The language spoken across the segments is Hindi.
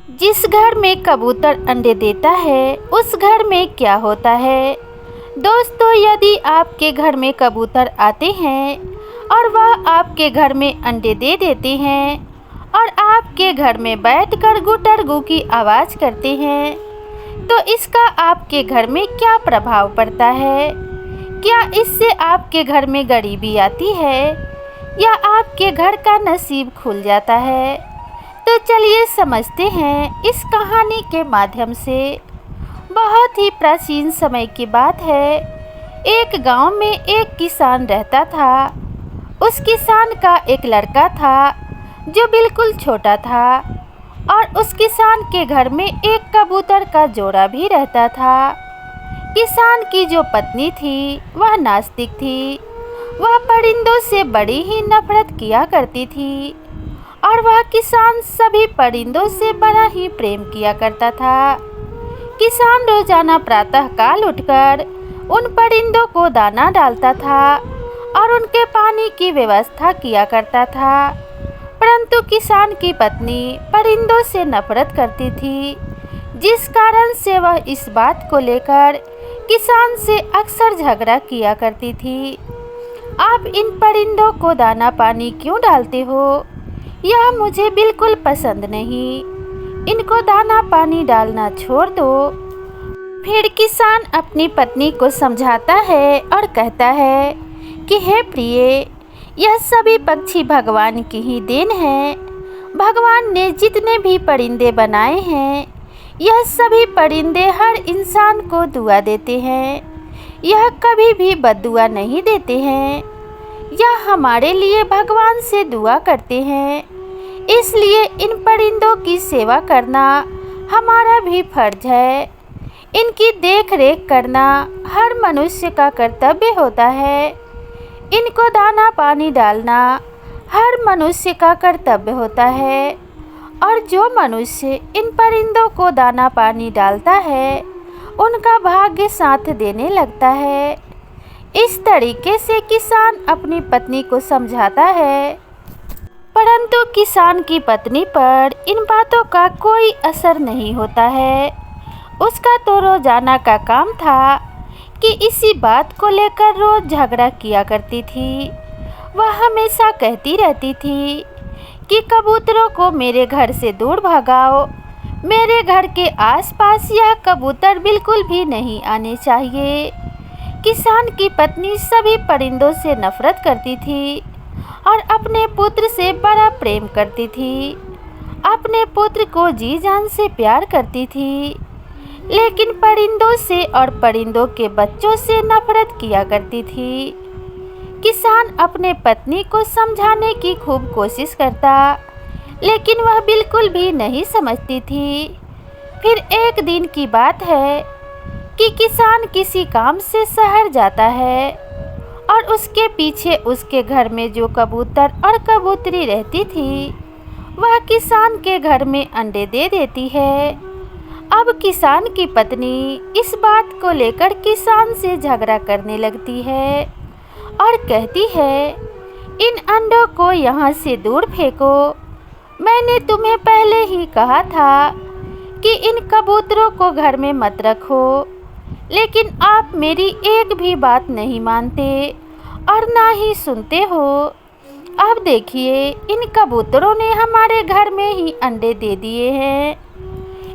जिस घर में कबूतर अंडे देता है उस घर में क्या होता है। दोस्तों, यदि आपके घर में कबूतर आते हैं और वह आपके घर में अंडे दे देते हैं और आपके घर में बैठकर गुटरगू की आवाज़ करते हैं, तो इसका आपके घर में क्या प्रभाव पड़ता है। क्या इससे आपके घर में गरीबी आती है या आपके घर का नसीब खुल जाता है। तो चलिए समझते हैं इस कहानी के माध्यम से। बहुत ही प्राचीन समय की बात है। एक गांव में एक किसान रहता था। उस किसान का एक लड़का था जो बिल्कुल छोटा था और उस किसान के घर में एक कबूतर का जोड़ा भी रहता था। किसान की जो पत्नी थी वह नास्तिक थी। वह परिंदों से बड़ी ही नफरत किया करती थी और वह किसान सभी परिंदों से बड़ा ही प्रेम किया करता था। किसान रोजाना प्रातःकाल उठकर उन परिंदों को दाना डालता था और उनके पानी की व्यवस्था किया करता था। परंतु किसान की पत्नी परिंदों से नफरत करती थी, जिस कारण से वह इस बात को लेकर किसान से अक्सर झगड़ा किया करती थी। आप इन परिंदों को दाना पानी क्यों डालते हो? यह मुझे बिल्कुल पसंद नहीं। इनको दाना पानी डालना छोड़ दो। फिर किसान अपनी पत्नी को समझाता है और कहता है कि हे प्रिय, यह सभी पक्षी भगवान की ही देन है। भगवान ने जितने भी परिंदे बनाए हैं, यह सभी परिंदे हर इंसान को दुआ देते हैं। यह कभी भी बद्दुआ नहीं देते हैं। यह हमारे लिए भगवान से दुआ करते हैं। इसलिए इन परिंदों की सेवा करना हमारा भी फर्ज है। इनकी देख रेख करना हर मनुष्य का कर्तव्य होता है। इनको दाना पानी डालना हर मनुष्य का कर्तव्य होता है। और जो मनुष्य इन परिंदों को दाना पानी डालता है, उनका भाग्य साथ देने लगता है। इस तरीके से किसान अपनी पत्नी को समझाता है। परंतु किसान की पत्नी पर इन बातों का कोई असर नहीं होता है। उसका तो रोजाना का काम था कि इसी बात को लेकर रोज झगड़ा किया करती थी। वह हमेशा कहती रहती थी कि कबूतरों को मेरे घर से दूर भगाओ। मेरे घर के आसपास यह कबूतर बिल्कुल भी नहीं आने चाहिए। किसान की पत्नी सभी परिंदों से नफरत करती थी और अपने पुत्र से बड़ा प्रेम करती थी। अपने पुत्र को जी जान से प्यार करती थी, लेकिन परिंदों से और परिंदों के बच्चों से नफरत किया करती थी। किसान अपने पत्नी को समझाने की खूब कोशिश करता, लेकिन वह बिल्कुल भी नहीं समझती थी। फिर एक दिन की बात है कि किसान किसी काम से शहर जाता है और उसके पीछे उसके घर में जो कबूतर और कबूतरी रहती थी, वह किसान के घर में अंडे दे देती है। अब किसान की पत्नी इस बात को लेकर किसान से झगड़ा करने लगती है और कहती है, इन अंडों को यहाँ से दूर फेंको। मैंने तुम्हें पहले ही कहा था कि इन कबूतरों को घर में मत रखो, लेकिन आप मेरी एक भी बात नहीं मानते और ना ही सुनते हो। अब देखिए, इन कबूतरों ने हमारे घर में ही अंडे दे दिए हैं।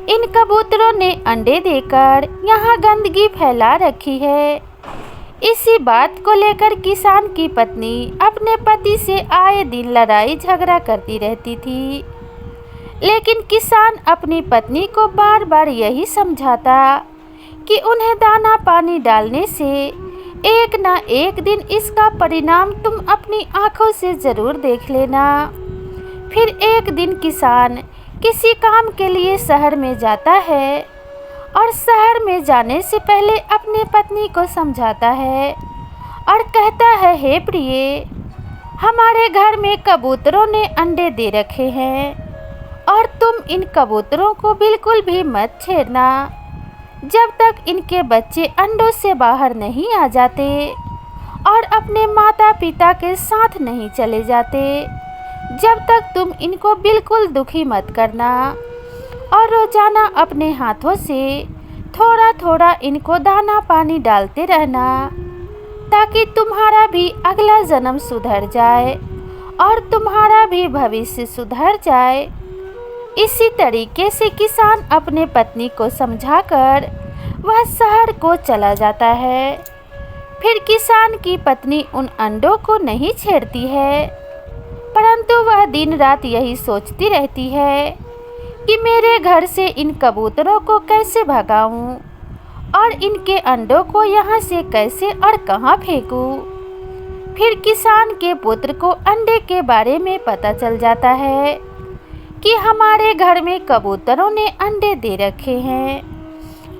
इन कबूतरों ने अंडे देकर यहाँ गंदगी फैला रखी है। इसी बात को लेकर किसान की पत्नी अपने पति से आए दिन लड़ाई झगड़ा करती रहती थी, लेकिन किसान अपनी पत्नी को बार बार यही समझाता कि उन्हें दाना पानी डालने से एक ना एक दिन इसका परिणाम तुम अपनी आंखों से ज़रूर देख लेना। फिर एक दिन किसान किसी काम के लिए शहर में जाता है और शहर में जाने से पहले अपनी पत्नी को समझाता है और कहता है, हे प्रिय, हमारे घर में कबूतरों ने अंडे दे रखे हैं और तुम इन कबूतरों को बिल्कुल भी मत छेड़ना जब तक इनके बच्चे अंडों से बाहर नहीं आ जाते और अपने माता पिता के साथ नहीं चले जाते। जब तक तुम इनको बिल्कुल दुखी मत करना और रोजाना अपने हाथों से थोड़ा थोड़ा इनको दाना पानी डालते रहना, ताकि तुम्हारा भी अगला जन्म सुधर जाए और तुम्हारा भी भविष्य सुधर जाए। इसी तरीके से किसान अपने पत्नी को समझाकर वह शहर को चला जाता है। फिर किसान की पत्नी उन अंडों को नहीं छेड़ती है, परंतु वह दिन रात यही सोचती रहती है कि मेरे घर से इन कबूतरों को कैसे भगाऊं और इनके अंडों को यहाँ से कैसे और कहाँ फेंकूं। फिर किसान के पुत्र को अंडे के बारे में पता चल जाता है कि हमारे घर में कबूतरों ने अंडे दे रखे हैं।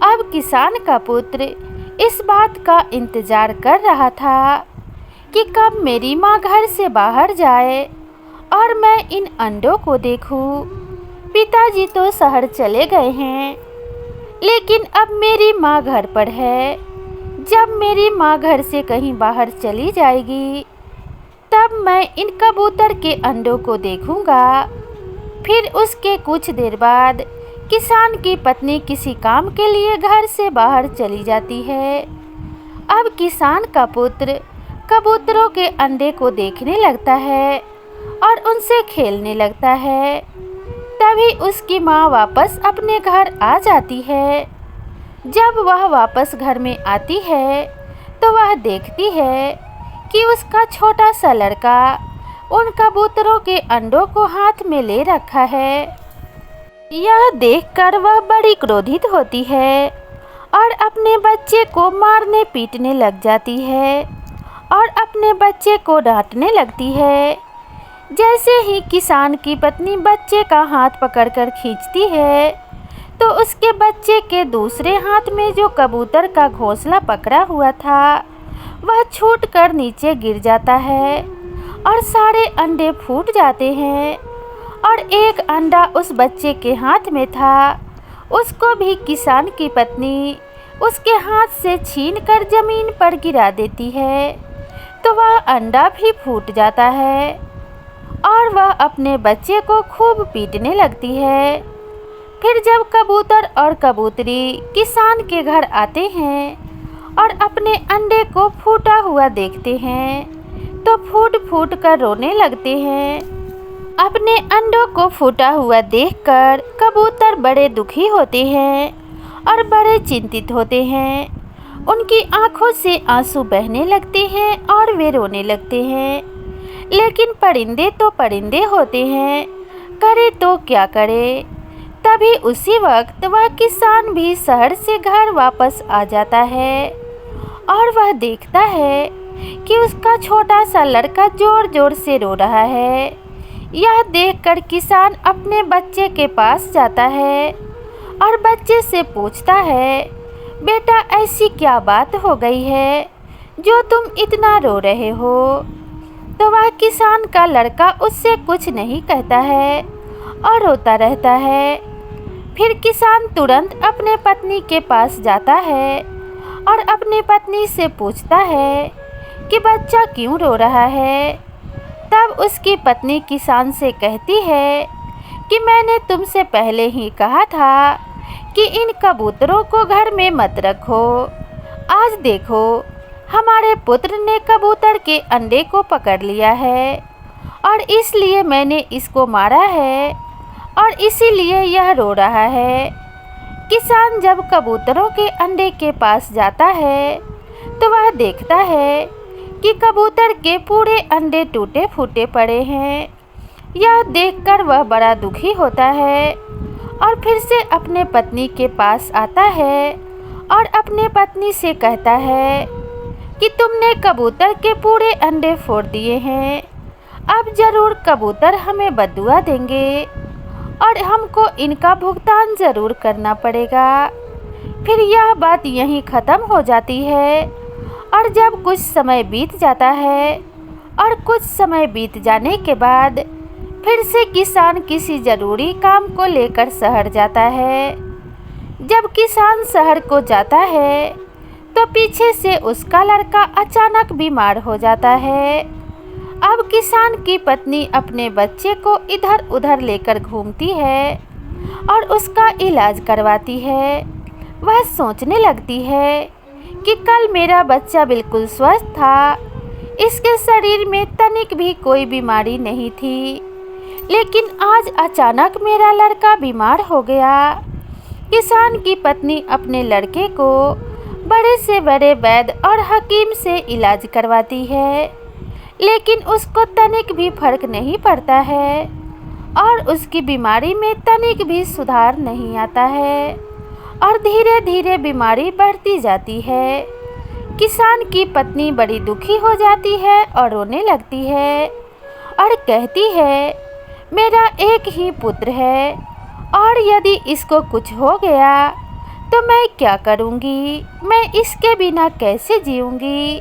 अब किसान का पुत्र इस बात का इंतजार कर रहा था कि कब मेरी माँ घर से बाहर जाए और मैं इन अंडों को देखूं। पिताजी तो शहर चले गए हैं, लेकिन अब मेरी माँ घर पर है। जब मेरी माँ घर से कहीं बाहर चली जाएगी, तब मैं इन कबूतर के अंडों को देखूंगा। फिर उसके कुछ देर बाद किसान की पत्नी किसी काम के लिए घर से बाहर चली जाती है। अब किसान का पुत्र कबूतरों के अंडे को देखने लगता है और उनसे खेलने लगता है। तभी उसकी माँ वापस अपने घर आ जाती है। जब वह वापस घर में आती है तो वह देखती है कि उसका छोटा सा लड़का उन कबूतरों के अंडों को हाथ में ले रखा है। यह देखकर वह बड़ी क्रोधित होती है और अपने बच्चे को मारने पीटने लग जाती है और अपने बच्चे को डांटने लगती है। जैसे ही किसान की पत्नी बच्चे का हाथ पकड़कर खींचती है, तो उसके बच्चे के दूसरे हाथ में जो कबूतर का घोंसला पकड़ा हुआ था वह छूटकर नीचे गिर जाता है और सारे अंडे फूट जाते हैं। और एक अंडा उस बच्चे के हाथ में था, उसको भी किसान की पत्नी उसके हाथ से छीनकर जमीन पर गिरा देती है, तो वह अंडा भी फूट जाता है और वह अपने बच्चे को खूब पीटने लगती है। फिर जब कबूतर और कबूतरी किसान के घर आते हैं और अपने अंडे को फूटा हुआ देखते हैं, तो फूट फूट कर रोने लगते हैं। अपने अंडों को फूटा हुआ देखकर कबूतर बड़े दुखी होते हैं और बड़े चिंतित होते हैं। उनकी आंखों से आंसू बहने लगते हैं और वे रोने लगते हैं। लेकिन परिंदे तो परिंदे होते हैं, करे तो क्या करे। तभी उसी वक्त वह किसान भी शहर से घर वापस आ जाता है और वह देखता है कि उसका छोटा सा लड़का जोर जोर से रो रहा है। यह देखकर किसान अपने बच्चे के पास जाता है और बच्चे से पूछता है, बेटा ऐसी क्या बात हो गई है जो तुम इतना रो रहे हो। तो वह किसान का लड़का उससे कुछ नहीं कहता है और रोता रहता है। फिर किसान तुरंत अपने पत्नी के पास जाता है और अपनी पत्नी से पूछता है कि बच्चा क्यों रो रहा है। तब उसकी पत्नी किसान से कहती है कि मैंने तुमसे पहले ही कहा था कि इन कबूतरों को घर में मत रखो। आज देखो, हमारे पुत्र ने कबूतर के अंडे को पकड़ लिया है और इसलिए मैंने इसको मारा है और इसीलिए यह रो रहा है। किसान जब कबूतरों के अंडे के पास जाता है तो वह देखता है कि कबूतर के पूरे अंडे टूटे फूटे पड़े हैं। यह देखकर वह बड़ा दुखी होता है और फिर से अपने पत्नी के पास आता है और अपने पत्नी से कहता है कि तुमने कबूतर के पूरे अंडे फोड़ दिए हैं। अब ज़रूर कबूतर हमें बद्दुआ देंगे और हमको इनका भुगतान ज़रूर करना पड़ेगा। फिर यह बात यहीं ख़त्म हो जाती है। और जब कुछ समय बीत जाता है और कुछ समय बीत जाने के बाद फिर से किसान किसी ज़रूरी काम को लेकर शहर जाता है। जब किसान शहर को जाता है तो पीछे से उसका लड़का अचानक बीमार हो जाता है। अब किसान की पत्नी अपने बच्चे को इधर उधर लेकर घूमती है और उसका इलाज करवाती है। वह सोचने लगती है कि कल मेरा बच्चा बिल्कुल स्वस्थ था, इसके शरीर में तनिक भी कोई बीमारी नहीं थी, लेकिन आज अचानक मेरा लड़का बीमार हो गया। किसान की पत्नी अपने लड़के को बड़े से बड़े वैद्य और हकीम से इलाज करवाती है, लेकिन उसको तनिक भी फर्क नहीं पड़ता है और उसकी बीमारी में तनिक भी सुधार नहीं आता है और धीरे धीरे बीमारी बढ़ती जाती है। किसान की पत्नी बड़ी दुखी हो जाती है और रोने लगती है और कहती है, मेरा एक ही पुत्र है और यदि इसको कुछ हो गया तो मैं क्या करूँगी? मैं इसके बिना कैसे जीऊँगी?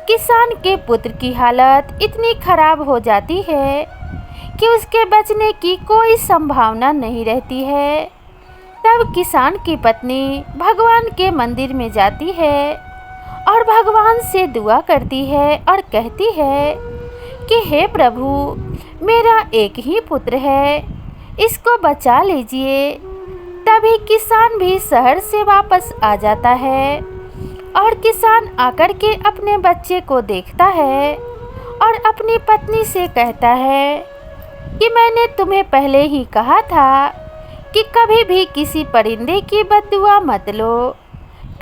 किसान के पुत्र की हालत इतनी खराब हो जाती है कि उसके बचने की कोई संभावना नहीं रहती है। तब किसान की पत्नी भगवान के मंदिर में जाती है और भगवान से दुआ करती है और कहती है कि हे प्रभु, मेरा एक ही पुत्र है, इसको बचा लीजिए। तभी किसान भी शहर से वापस आ जाता है और किसान आकर के अपने बच्चे को देखता है और अपनी पत्नी से कहता है कि मैंने तुम्हें पहले ही कहा था कि कभी भी किसी परिंदे की बद्दुआ मत लो,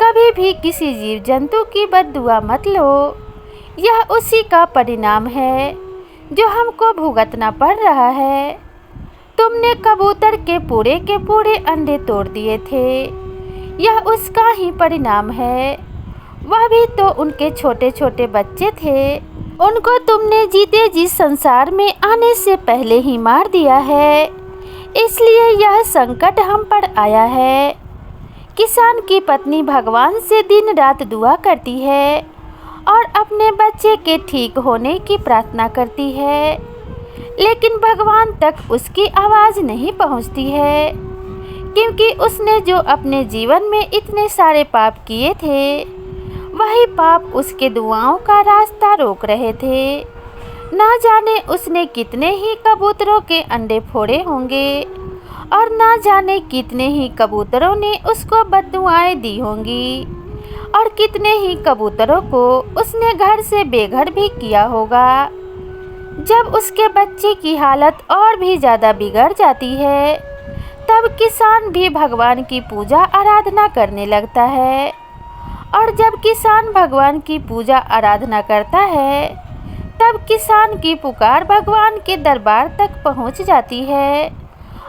कभी भी किसी जीव जंतु की बद्दुआ मत लो। यह उसी का परिणाम है जो हमको भुगतना पड़ रहा है। तुमने कबूतर के पूरे अंडे तोड़ दिए थे, यह उसका ही परिणाम है। वह भी तो उनके छोटे छोटे बच्चे थे, उनको तुमने जीते जी संसार में आने से पहले ही मार दिया है, इसलिए यह संकट हम पर आया है। किसान की पत्नी भगवान से दिन रात दुआ करती है और अपने बच्चे के ठीक होने की प्रार्थना करती है, लेकिन भगवान तक उसकी आवाज़ नहीं पहुंचती है, क्योंकि उसने जो अपने जीवन में इतने सारे पाप किए थे, वही पाप उसके दुआओं का रास्ता रोक रहे थे। ना जाने उसने कितने ही कबूतरों के अंडे फोड़े होंगे और ना जाने कितने ही कबूतरों ने उसको बद्दुआएं दी होंगी और कितने ही कबूतरों को उसने घर से बेघर भी किया होगा। जब उसके बच्चे की हालत और भी ज़्यादा बिगड़ जाती है, तब किसान भी भगवान की पूजा आराधना करने लगता है और जब किसान भगवान की पूजा आराधना करता है, तब किसान की पुकार भगवान के दरबार तक पहुंच जाती है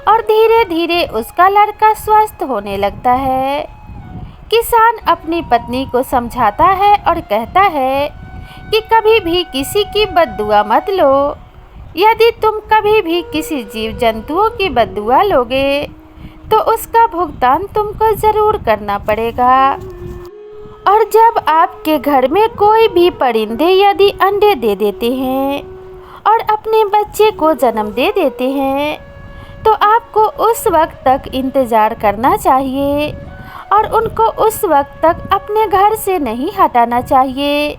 और धीरे धीरे उसका लड़का स्वस्थ होने लगता है। किसान अपनी पत्नी को समझाता है और कहता है कि कभी भी किसी की बद्दुआ मत लो। यदि तुम कभी भी किसी जीव जंतुओं की बद्दुआ लोगे तो उसका भुगतान तुमको ज़रूर करना पड़ेगा। और जब आपके घर में कोई भी परिंदे यदि अंडे दे देते हैं और अपने बच्चे को जन्म दे देते हैं, तो आपको उस वक्त तक इंतज़ार करना चाहिए और उनको उस वक्त तक अपने घर से नहीं हटाना चाहिए,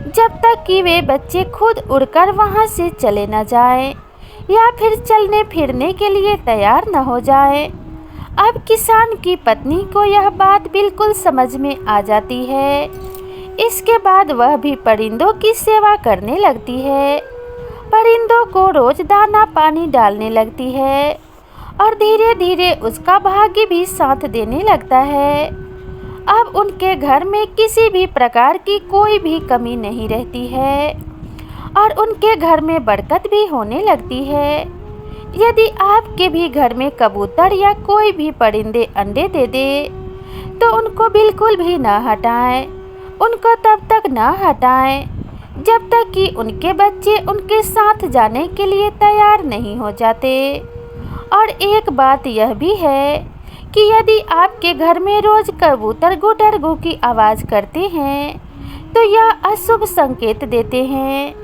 जब तक कि वे बच्चे खुद उड़कर वहाँ से चले न जाएं या फिर चलने फिरने के लिए तैयार न हो जाएं। अब किसान की पत्नी को यह बात बिल्कुल समझ में आ जाती है। इसके बाद वह भी परिंदों की सेवा करने लगती है, परिंदों को रोज दाना पानी डालने लगती है और धीरे धीरे उसका भाग्य भी साथ देने लगता है। अब उनके घर में किसी भी प्रकार की कोई भी कमी नहीं रहती है और उनके घर में बरकत भी होने लगती है। यदि आपके भी घर में कबूतर या कोई भी परिंदे अंडे दे दे तो उनको बिल्कुल भी ना हटाएं, उनको तब तक ना हटाएं जब तक कि उनके बच्चे उनके साथ जाने के लिए तैयार नहीं हो जाते। और एक बात यह भी है कि यदि आपके घर में रोज कबूतर गुडरगू की आवाज़ करते हैं तो यह अशुभ संकेत देते हैं।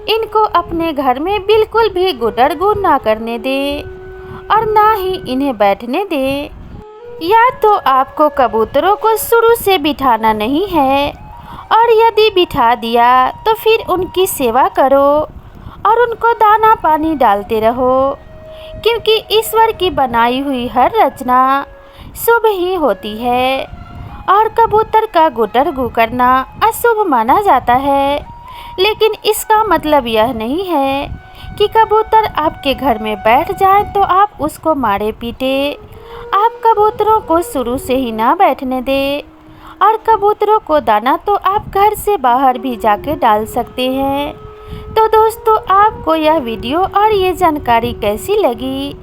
इनको अपने घर में बिल्कुल भी गुडरगू ना करने दें और ना ही इन्हें बैठने दें। या तो आपको कबूतरों को शुरू से बिठाना नहीं है, और यदि बिठा दिया तो फिर उनकी सेवा करो और उनको दाना पानी डालते रहो, क्योंकि ईश्वर की बनाई हुई हर रचना शुभ ही होती है और कबूतर का गुटरगू करना अशुभ माना जाता है। लेकिन इसका मतलब यह नहीं है कि कबूतर आपके घर में बैठ जाए तो आप उसको मारे पीटे। आप कबूतरों को शुरू से ही ना बैठने दें और कबूतरों को दाना तो आप घर से बाहर भी जाके डाल सकते हैं। तो दोस्तों, आपको यह वीडियो और ये जानकारी कैसी लगी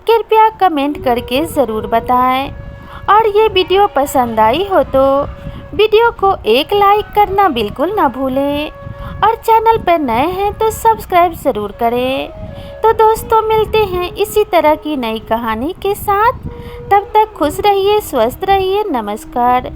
कृपया कमेंट करके ज़रूर बताएं। और ये वीडियो पसंद आई हो तो वीडियो को एक लाइक करना बिल्कुल ना भूलें और चैनल पर नए हैं तो सब्सक्राइब ज़रूर करें। तो दोस्तों, मिलते हैं इसी तरह की नई कहानी के साथ। तब तक खुश रहिए, स्वस्थ रहिए। नमस्कार।